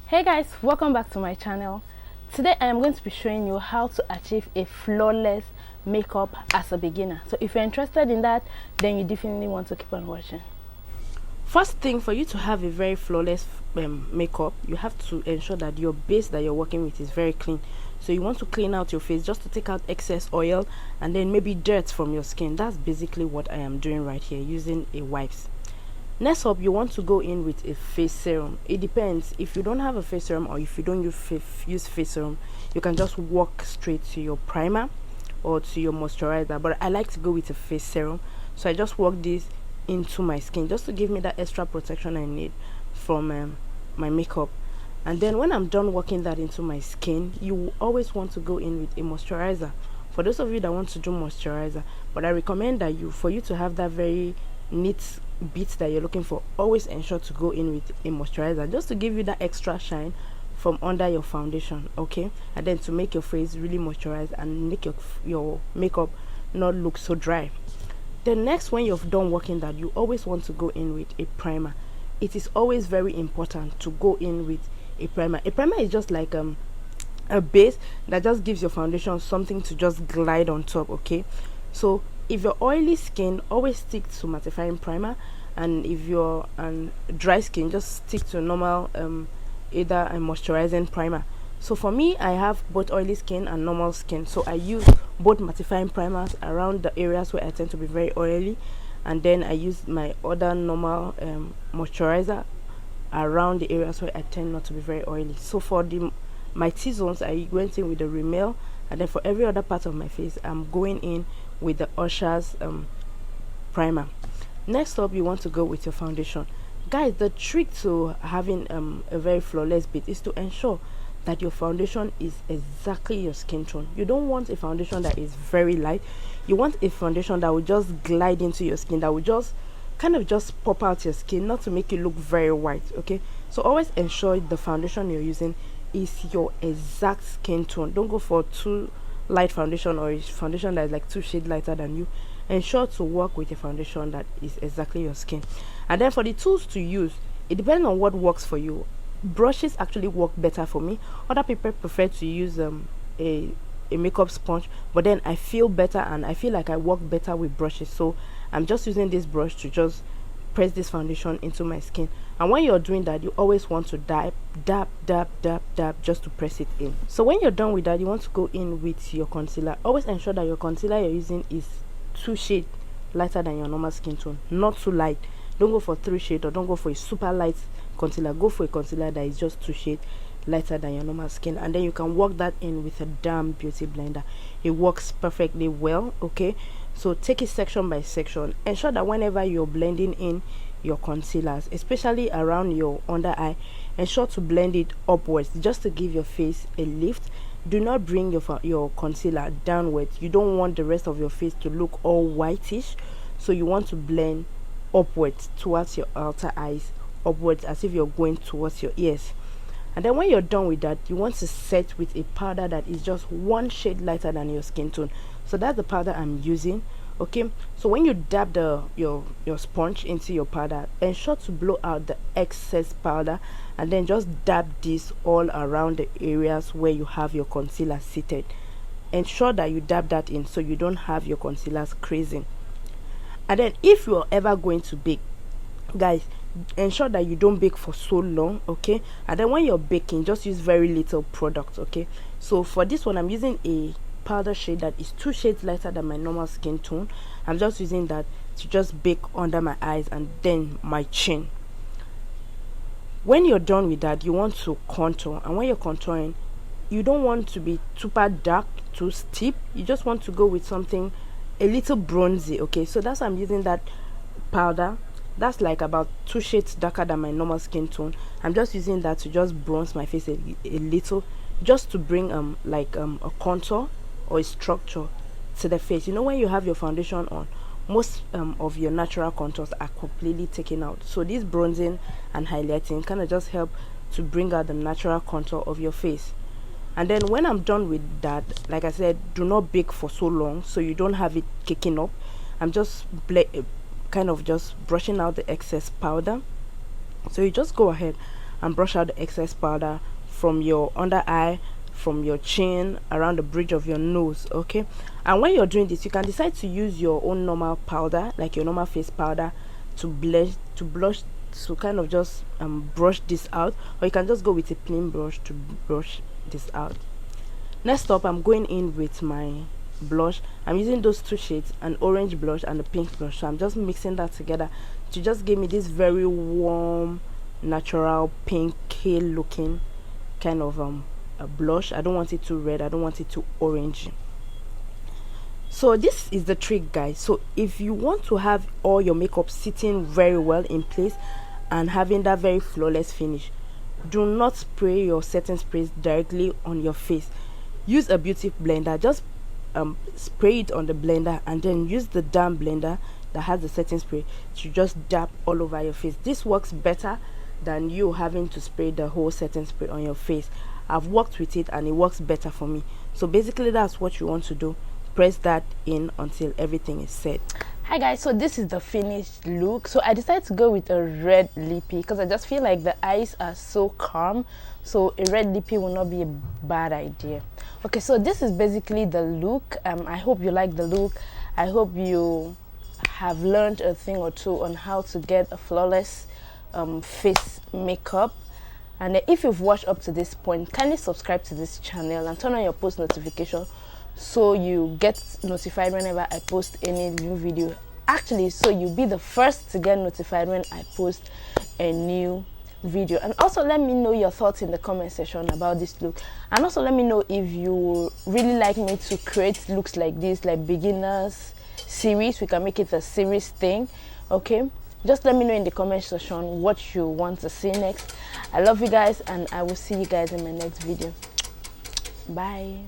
Hey guys, welcome back to my channel. Today I am going to be showing you how to achieve a flawless makeup as a beginner. So if you're interested in that, then you definitely want to keep on watching. First thing, for you to have a very flawless makeup, you have to ensure that your base that you're working with is very clean. So you want to clean out your face just to take out excess oil and then maybe dirt from your skin. That's basically what I am doing right here using a wipes. Next up, you want to go in with a face serum. It depends. If you don't have a face serum or if you don't use face serum, you can just walk straight to your primer or to your moisturizer. But I like to go with a face serum, so I just walk this into my skin just to give me that extra protection I need from my makeup. And then when I'm done working that into my skin, you always want to go in with a moisturizer. For those of you that want to do moisturizer, but I recommend that for you to have that very neat bits that you're looking for, always ensure to go in with a moisturizer just to give you that extra shine from under your foundation, okay? And then to make your face really moisturized and make your makeup not look so dry. Then next, when you've done working that, you always want to go in with a primer. It is always very important to go in with a primer. A primer is just like a base that just gives your foundation something to just glide on top, okay? So if you're oily skin, always stick to mattifying primer, and if you're dry skin, just stick to normal either a moisturizing primer. So for me, I have both oily skin and normal skin, so I use both mattifying primers around the areas where I tend to be very oily, and then I use my other normal moisturizer around the areas where I tend not to be very oily. So for my T-zones, I went in with the Rimmel, and then for every other part of my face, I'm going in with the Ushers primer. Next up, you want to go with your foundation. Guys, the trick to having a very flawless bit is to ensure that your foundation is exactly your skin tone. You don't want a foundation that is very light. You want a foundation that will just glide into your skin, that will just kind of just pop out your skin, not to make you look very white, okay? So always ensure the foundation you're using is your exact skin tone. Don't go for too light foundation or a foundation that is like 2 shades lighter than you. Ensure to work with a foundation that is exactly your skin. And then for the tools to use, it depends on what works for you. Brushes actually work better for me. Other people prefer to use a makeup sponge, but then I feel better and I feel like I work better with brushes. So I'm just using this brush to just press this foundation into my skin. And when you're doing that, you always want to dab just to press it in. So when you're done with that, you want to go in with your concealer. Always ensure that your concealer you're using is 2 shades lighter than your normal skin tone, not too light. Don't go for 3 shades or don't go for a super light concealer. Go for a concealer that is just 2 shades lighter than your normal skin, and then you can work that in with a damn beauty blender. It works perfectly well, okay? So take it section by section. Ensure that whenever you're blending in your concealers, especially around your under eye, ensure to blend it upwards just to give your face a lift. Do not bring your concealer downwards. You don't want the rest of your face to look all whitish, so you want to blend upwards towards your outer eyes, upwards as if you're going towards your ears. And then when you're done with that, you want to set with a powder that is just 1 shade lighter than your skin tone. So that's the powder I'm using, okay? So when you dab your sponge into your powder, ensure to blow out the excess powder and then just dab this all around the areas where you have your concealer seated. Ensure that you dab that in so you don't have your concealers crazing. And then if you're ever going to bake, guys, ensure that you don't bake for so long, okay? And then when you're baking, just use very little product, okay? So for this one, I'm using a powder shade that is 2 shades lighter than my normal skin tone. I'm just using that to just bake under my eyes and then my chin. When you're done with that, you want to contour, and when you're contouring, you don't want to be super dark, too steep. You just want to go with something a little bronzy, okay? So that's why I'm using that powder that's like about 2 shades darker than my normal skin tone. I'm just using that to just bronze my face a little, just to bring a contour or a structure to the face. You know, when you have your foundation on, most of your natural contours are completely taken out, so this bronzing and highlighting kind of just help to bring out the natural contour of your face. And then when I'm done with that, like I said, do not bake for so long so you don't have it kicking up. I'm just kind of just brushing out the excess powder. So you just go ahead and brush out the excess powder from your under eye, from your chin, around the bridge of your nose. Okay, and when you're doing this, you can decide to use your own normal powder, like your normal face powder, to blush, to kind of just brush this out, or you can just go with a plain brush to brush this out. Next up, I'm going in with my blush. I'm using those two shades, an orange blush and a pink blush, so I'm just mixing that together to just give me this very warm, natural, pinky looking kind of a blush. I don't want it too red, I don't want it too orangey. So this is the trick, guys. So if you want to have all your makeup sitting very well in place and having that very flawless finish, do not spray your setting sprays directly on your face. Use a beauty blender, just spray it on the blender, and then use the damp blender that has the setting spray to just dab all over your face. This works better than you having to spray the whole setting spray on your face. I've worked with it and it works better for me. So basically that's what you want to do. Press that in until everything is set. Hi guys, so this is the finished look. So I decided to go with a red lippy because I just feel like the eyes are so calm, so a red lippy will not be a bad idea. Okay, so this is basically the look. I hope you like the look. I hope you have learned a thing or two on how to get a flawless face makeup. And if you've watched up to this point, kindly subscribe to this channel and turn on your post notification so you get notified whenever I post any new video. Actually, so you'll be the first to get notified when I post a new video. And also let me know your thoughts in the comment section about this look, and also let me know if you really like me to create looks like this, like beginners series. We can make it a series thing. Okay, just let me know in the comment section what you want to see next. I love you guys, and I will see you guys in my next video. Bye.